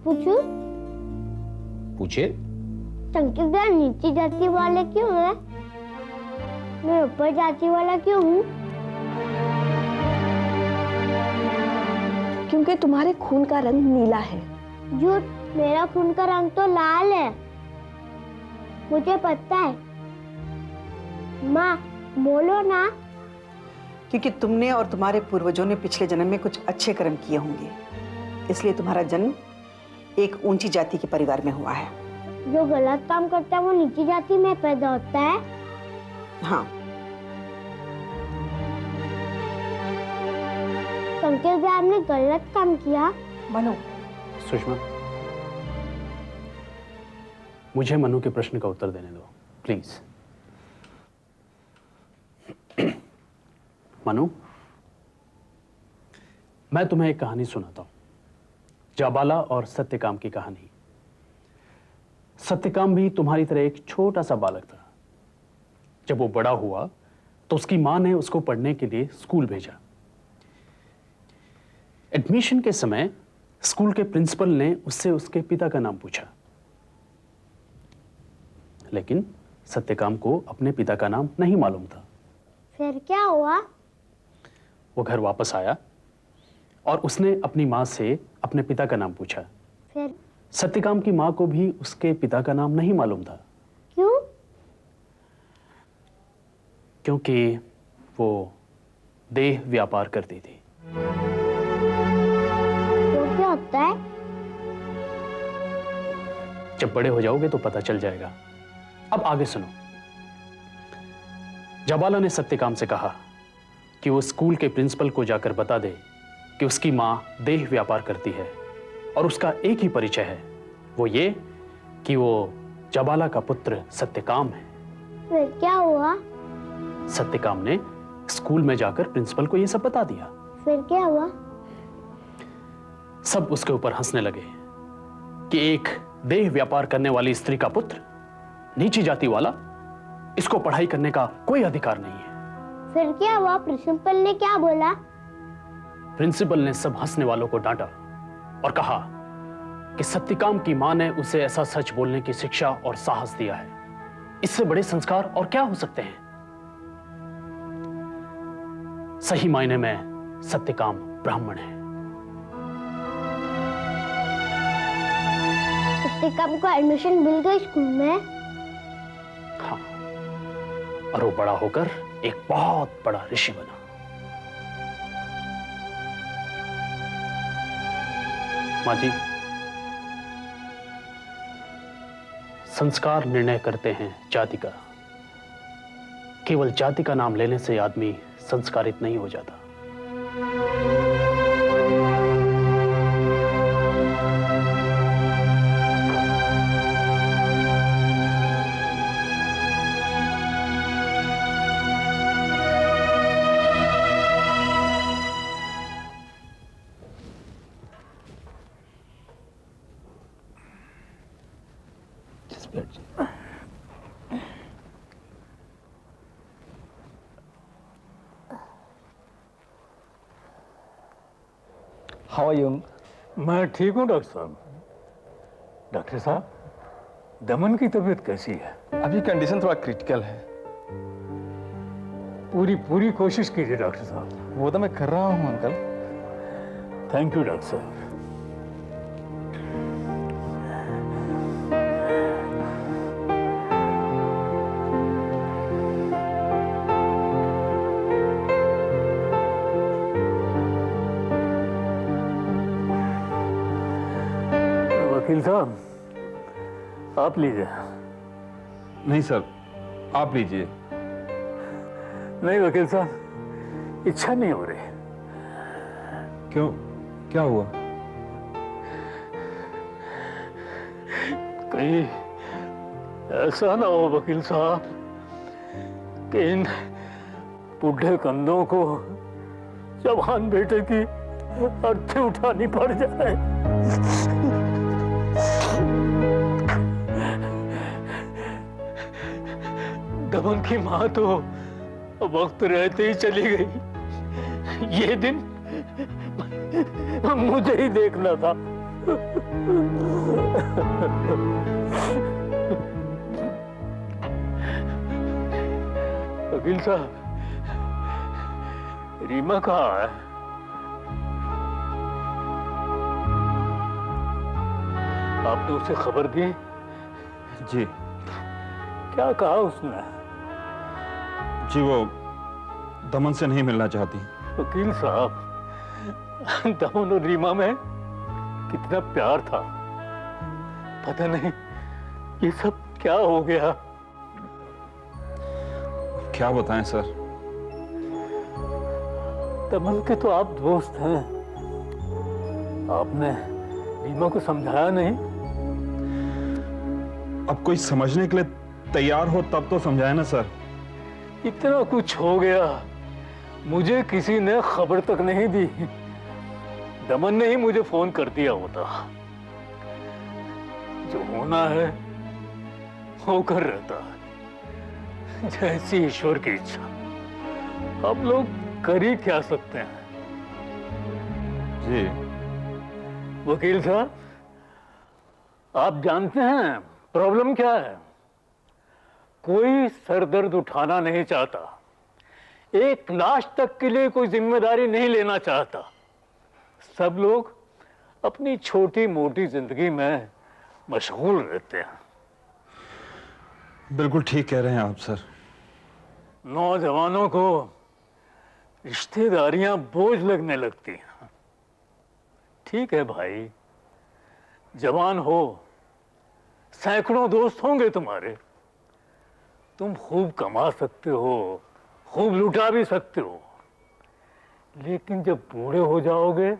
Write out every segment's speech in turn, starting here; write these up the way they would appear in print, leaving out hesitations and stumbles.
पूछूं? पूछिए। संकेत भैया नीची जाति वाले क्यों है? मैं ऊपर जाति वाला क्यों हूँ? क्योंकि तुम्हारे खून का रंग नीला है। झूठ, मेरा खून का रंग तो लाल है। मुझे पता है। माँ बोलो ना। क्योंकि तुमने और तुम्हारे पूर्वजों ने पिछले जन्म में कुछ अच्छे कर्म किए होंगे, इसलिए तुम्हारा जन्म एक ऊंची जाति के परिवार में हुआ है। जो गलत काम करता है वो नीची जाति में पैदा होता है। हाँ। संकेत भैया आपने गलत काम किया। मनु। सुषमा, मुझे मनु के प्रश्न का उत्तर देने दो प्लीज। मनु, मैं तुम्हें एक कहानी सुनाता हूं, जाबाला और सत्यकाम की कहानी। सत्यकाम भी तुम्हारी तरह एक छोटा सा बालक था। जब वो बड़ा हुआ तो उसकी मां ने उसको पढ़ने के लिए स्कूल भेजा। एडमिशन के समय स्कूल के प्रिंसिपल ने उससे उसके पिता का नाम पूछा, लेकिन सत्यकाम को अपने पिता का नाम नहीं मालूम था। फिर क्या हुआ? वो घर वापस आया और उसने अपनी मां से अपने पिता का नाम पूछा। फिर? सत्यकाम की मां को भी उसके पिता का नाम नहीं मालूम था। क्यों? क्योंकि वो देह व्यापार करती थी। वो क्या होता है? जब बड़े हो जाओगे तो पता चल जाएगा। अब आगे सुनो। जाबाला ने सत्यकाम से कहा कि वो स्कूल के प्रिंसिपल को जाकर बता दे कि उसकी मां देह व्यापार करती है और उसका एक ही परिचय है, वो ये कि वो जाबाला का पुत्र सत्यकाम है। फिर क्या हुआ? सत्यकाम ने स्कूल में जाकर प्रिंसिपल को यह सब बता दिया। फिर क्या हुआ? सब उसके ऊपर हंसने लगे कि एक देह व्यापार करने वाली स्त्री का पुत्र, नीची जाति वाला, इसको पढ़ाई करने का कोई अधिकार नहीं है। फिर क्या हुआ? प्रिंसिपल ने क्या बोला? प्रिंसिपल ने सब हंसने वालों को डांटा और कहा कि सत्यकाम की मां ने उसे ऐसा सच बोलने की शिक्षा और साहस दिया है। इससे बड़े संस्कार और क्या हो सकते हैं। सही मायने में सत्यकाम ब्राह्मण है। सत्यकाम को एडमिशन मिल गई स्कूल में? हाँ, और वो बड़ा होकर एक बहुत बड़ा ऋषि बना। माँ जी, संस्कार निर्णय करते हैं जाति का। केवल जाति का नाम लेने से आदमी संस्कारित नहीं हो जाता। How are you? मैं ठीक हूँ डॉक्टर साहब। डॉक्टर साहब, दमन की तबीयत कैसी है? अभी कंडीशन थोड़ा क्रिटिकल है। पूरी कोशिश कीजिए डॉक्टर साहब। वो तो मैं कर रहा हूँ अंकल। थैंक यू डॉक्टर साहब। वकील साहब, आप लीजिए। नहीं सर, आप लीजिए। नहीं वकील साहब, इच्छा नहीं हो रही। क्यों, क्या हुआ? कहीं ऐसा ना हो वकील साहब कि इन बूढ़े कंधों को जवान बेटे की अर्थी उठानी पड़ जाए। दमन की मां तो वक्त रहते ही चली गई। ये दिन मुझे ही देखना था। वकील साहब, रीमा कहाँ है? आपने उसे खबर दी? जी क्या कहा उसने? जी, वो दमन से नहीं मिलना चाहती। वकील साहब, दमन और रीमा में कितना प्यार था, पता नहीं ये सब क्या हो गया। क्या बताएं सर? दमन के तो आप दोस्त हैं, आपने रीमा को समझाया नहीं? अब कोई समझने के लिए तैयार हो तब तो समझाए ना सर। इतना कुछ हो गया, मुझे किसी ने खबर तक नहीं दी। दमन ने ही मुझे फोन कर दिया होता। जो होना है होकर रहता है, जैसी ईश्वर की इच्छा। अब लोग कर ही क्या सकते हैं। जी वकील साहब, आप जानते हैं प्रॉब्लम क्या है? कोई सर दर्द उठाना नहीं चाहता, एक लाश तक के लिए कोई जिम्मेदारी नहीं लेना चाहता। सब लोग अपनी छोटी मोटी जिंदगी में मशगूल रहते हैं। बिल्कुल ठीक कह रहे हैं आप सर। नौजवानों को रिश्तेदारियां बोझ लगने लगती हैं। ठीक है भाई, जवान हो, सैकड़ों दोस्त होंगे तुम्हारे, तुम खूब कमा सकते हो, खूब लुटा भी सकते हो, लेकिन जब बूढ़े हो जाओगे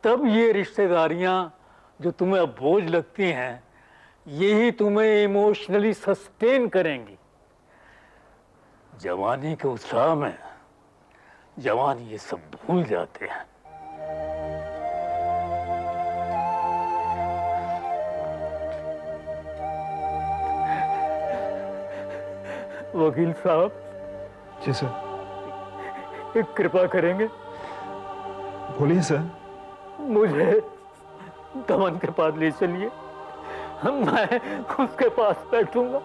तब ये रिश्तेदारियां जो तुम्हें अब बोझ लगती हैं, यही तुम्हें इमोशनली सस्टेन करेंगी। जवानी के उत्साह में जवान ये सब भूल जाते हैं। वकील साहब, जी सर। एक कृपा करेंगे? बोलिए सर। मुझे दमन के पास ले चलिए, मैं उसके पास बैठूंगा।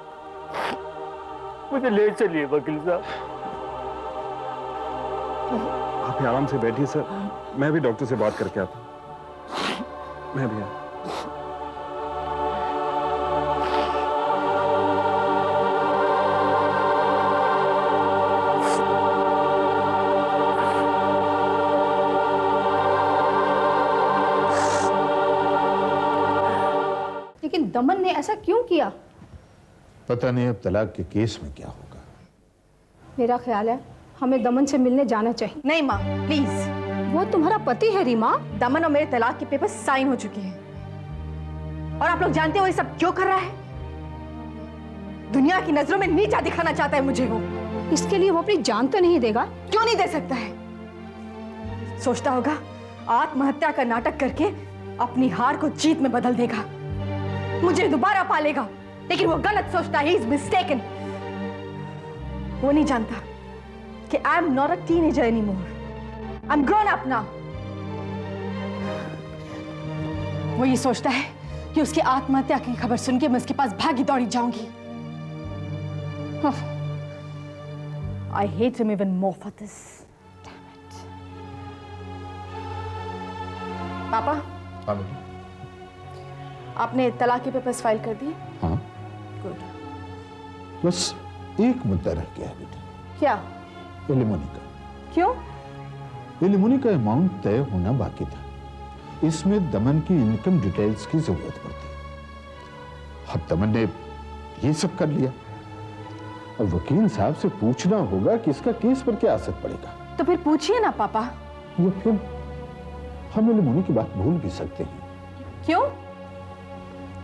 मुझे ले चलिए वकील साहब। आप भी आराम से बैठिए सर, मैं भी डॉक्टर से बात करके आता हूं। मैं भी लेकिन दमन ने ऐसा क्यों किया? पता नहीं अब तलाक के केस में क्या होगा। मेरा ख्याल है हमें दमन से मिलने जाना चाहिए। नहीं माँ, प्लीज। वो तुम्हारा पति है रीमा। दमन और मेरे तलाक के पेपर साइन हो चुके हैं, और आप लोग जानते हो ये सब क्यों कर रहा है? दुनिया की नजरों में नीचा दिखाना चाहता है मुझे वो। इसके लिए वो अपनी जान तो नहीं देगा? क्यों नहीं दे सकता है? सोचता होगा आत्महत्या का नाटक करके अपनी हार को जीत में बदल देगा, मुझे दोबारा पालेगा। लेकिन वो गलत सोचता है, he is mistaken। वो नहीं जानता कि I am not a teenager anymore, I'm grown up now। वो ये सोचता है कि उसकी आत्महत्या की खबर सुन के मैं उसके पास भागी दौड़ी जाऊंगी। I hate him even more for this। Damn it। पापा, हाँ बेटा। आपने तलाक के पेपर्स फाइल कर दिए? हाँ, गुड। बस एक मुद्दा रह गया है बेटा, क्या? एलिमोनी का। क्यों? एलिमोनी का अमाउंट तय होना बाकी था। इसमें दमन की इनकम डिटेल्स की जरूरत पड़ती है। अब दमन ने ये सब कर लिया, और वकील साहब से पूछना होगा कि इसका केस पर क्या असर पड़ेगा। तो फिर पूछिए ना पापा। या फिर हम एलिमोनी की बात भूल भी सकते हैं। क्यों?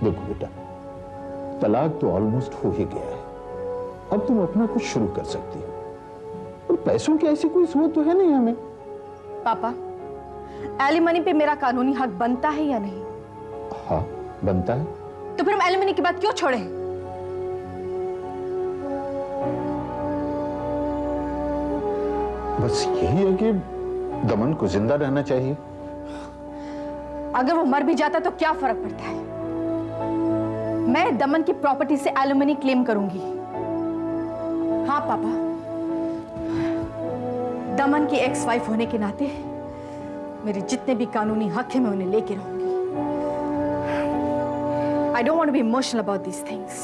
देखो बेटा, तलाक तो ऑलमोस्ट हो ही गया है। अब तुम अपना कुछ शुरू कर सकती हो, और पैसों की ऐसी कोई जरूरत तो है नहीं हमें। पापा, एलिमनी पे मेरा कानूनी हक बनता है या नहीं? हाँ, बनता है। तो फिर हम एलिमनी की बात क्यों छोड़े? बस यही है कि दमन को जिंदा रहना चाहिए। अगर वो मर भी जाता तो क्या फर्क पड़ता है? मैं दमन की प्रॉपर्टी से एलिमनी क्लेम करूंगी। हाँ पापा, दमन की एक्स वाइफ होने के नाते मेरे जितने भी कानूनी हक है मैं उन्हें लेके रहूंगी। I don't want to be emotional about these things.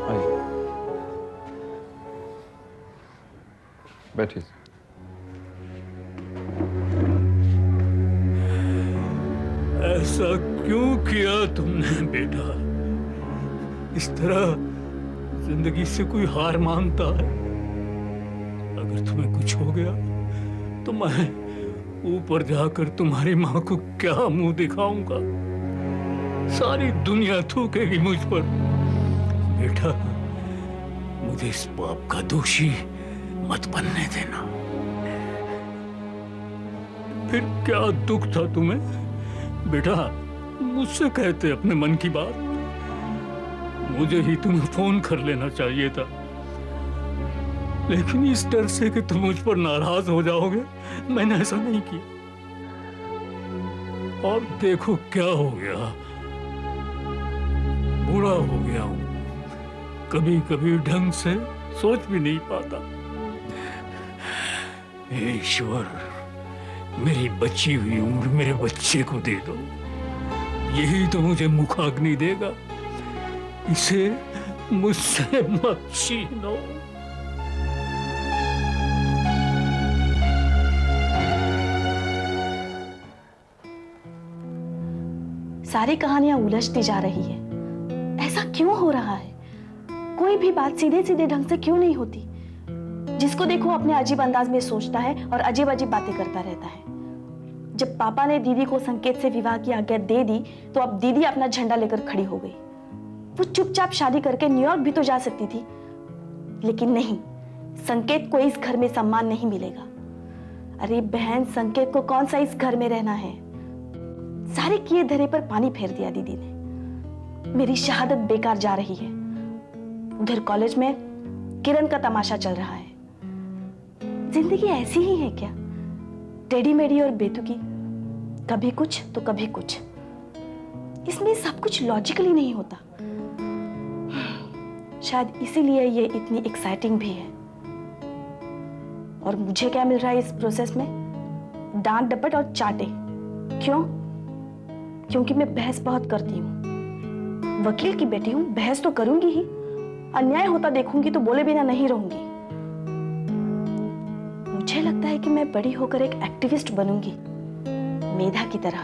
आइए बैठिए। ऐसा क्यों किया तुमने बेटा? इस तरह जिंदगी से कोई हार मानता है? अगर तुम्हें कुछ हो गया तो मैं ऊपर जाकर तुम्हारी माँ को क्या मुंह दिखाऊंगा? सारी दुनिया थूकेगी मुझ पर। बेटा, मुझे इस पाप का दोषी मत बनने देना। फिर क्या दुख था तुम्हें? बेटा, मुझसे कहते अपने मन की बात। मुझे ही तुम्हें फोन कर लेना चाहिए था, लेकिन इस डर से कि तुम मुझ पर नाराज हो जाओगे मैंने ऐसा नहीं किया। और देखो क्या हो गया, बूढ़ा हो गया हूं, कभी कभी ढंग से सोच भी नहीं पाता। हे ईश्वर, मेरी बची हुई उम्र मेरे बच्चे को दे दो। यही तो मुझे मुखाग्नि देगा। इसे मुझसे मत छीनो। सारी कहानियां उलझती जा रही है। ऐसा क्यों हो रहा है? कोई भी बात सीधे सीधे ढंग से क्यों नहीं होती? जिसको देखो अपने अजीब अंदाज में सोचता है और अजीब अजीब बातें करता रहता है। जब पापा ने दीदी को संकेत से विवाह की आज्ञा दे दी तो अब दीदी अपना झंडा लेकर खड़ी हो गई। वो चुपचाप शादी करके न्यूयॉर्क भी तो जा सकती थी, लेकिन नहीं, संकेत को इस घर में सम्मान नहीं मिलेगा। अरे बहन, संकेत को कौन सा इस घर में रहना है? सारे किए धरे पर पानी फेर दिया दीदी ने। मेरी शहादत बेकार जा रही है। उधर कॉलेज में किरण का तमाशा चल रहा है। जिंदगी ऐसी ही है क्या? टेढ़ी मेढ़ी और बेतुकी, कभी कुछ तो कभी कुछ। इसमें सब कुछ लॉजिकली नहीं होता। शायद इसीलिए ये इतनी एक्साइटिंग भी है। और मुझे क्या मिल रहा है इस प्रोसेस में? डांट डपट और चाटे। क्यों? क्योंकि मैं बहस बहुत करती हूँ। वकील की बेटी हूँ, बहस तो करूंगी ही। अन्याय होता देखूंगी तो बोले बिना नहीं रहूंगी। मुझे लगता है कि मैं बड़ी होकर एक एक्टिविस्ट बनूंगी, मेधा की तरह।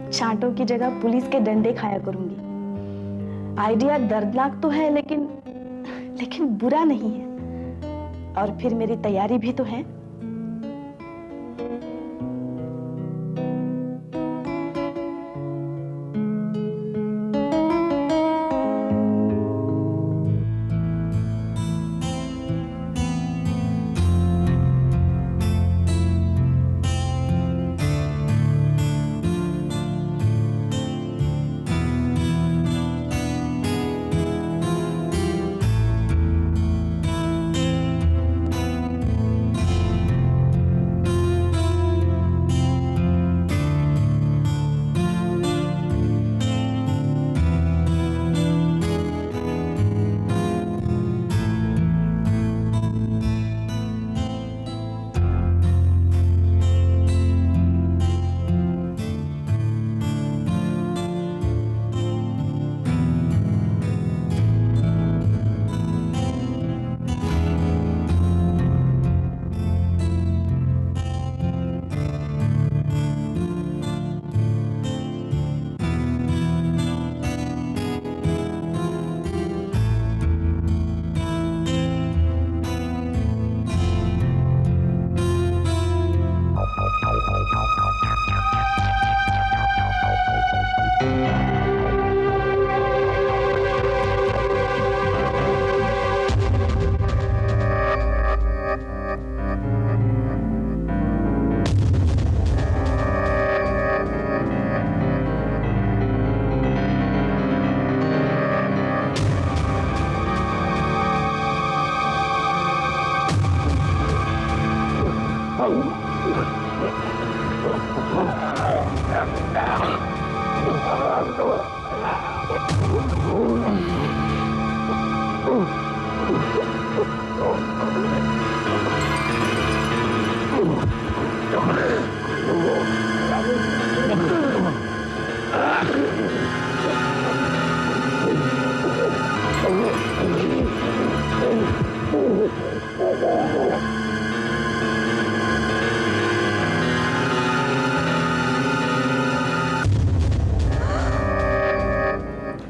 चांटों की जगह पुलिस के डंडे खाया करूंगी। आइडिया दर्दनाक तो है, लेकिन बुरा नहीं है। और फिर मेरी तैयारी भी तो है।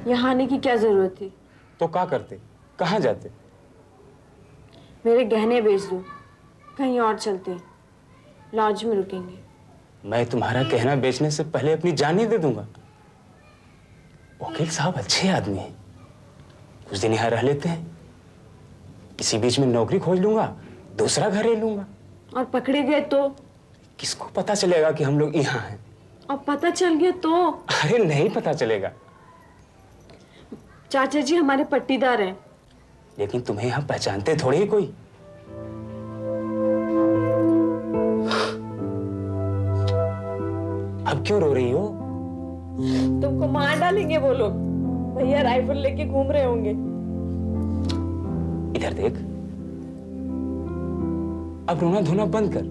यहाँ आने की क्या जरूरत थी? तो क्या करते, कहाँ जाते? मेरे गहने बेच दो, कहीं और चलते, लॉज में रुकेंगे। मैं तुम्हारा कहना बेचने से पहले अपनी जान ही दे दूंगा। वकील साहब अच्छे आदमी हैं, कुछ दिन यहाँ रह लेते हैं, इसी बीच में नौकरी खोज लूंगा, दूसरा घर ले लूंगा। और पकड़े गए तो? किसको पता चलेगा कि हम लोग यहाँ हैं? और पता चल गया तो? अरे नहीं पता चलेगा। चाचा जी हमारे पट्टीदार हैं। लेकिन तुम्हें यहाँ पहचानते थोड़ी ही कोई। अब क्यों रो रही हो? तुमको मार डालेंगे वो लोग। भैया राइफल लेके घूम रहे होंगे। इधर देख, अब रोना धोना बंद कर।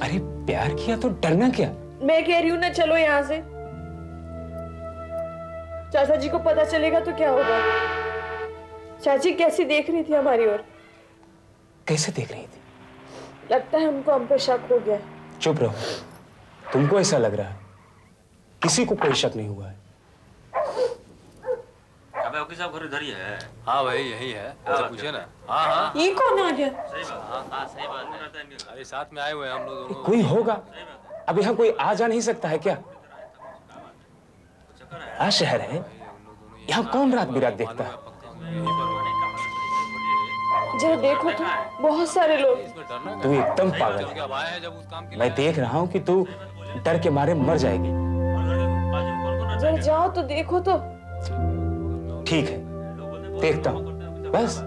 अरे प्यार किया तो डरना क्या? मैं कह रही हूँ ना, चलो यहाँ से। चाचा जी को पता चलेगा तो क्या होगा? चाची कैसी देख रही थी हमारी ओर? कैसे देख रही थी? लगता है उनको हम पे शक हो गया। चुप रहो, तुमको ऐसा लग रहा है, किसी को कोई शक नहीं हुआ है। अबे वकील साहब घर इधर ही है। हाँ भाई यही है, तो पूछे ना। हाँ हाँ ये कौन आ गया? सही बात। हाँ सही बात। अरे साथ में आए हुए हैं हम लोग दोनों। कोई होगा, अब यहाँ कोई आ जा नहीं सकता है क्या? आ शहर है, यहाँ कौन रात बिरात देखता है? जरा देखो तो, बहुत सारे लोग। तू एकदम पागल है। मैं देख रहा हूँ कि तू डर के मारे मर जाएगी। जरा जाओ तो देखो तो। ठीक है, देखता हूँ, बस।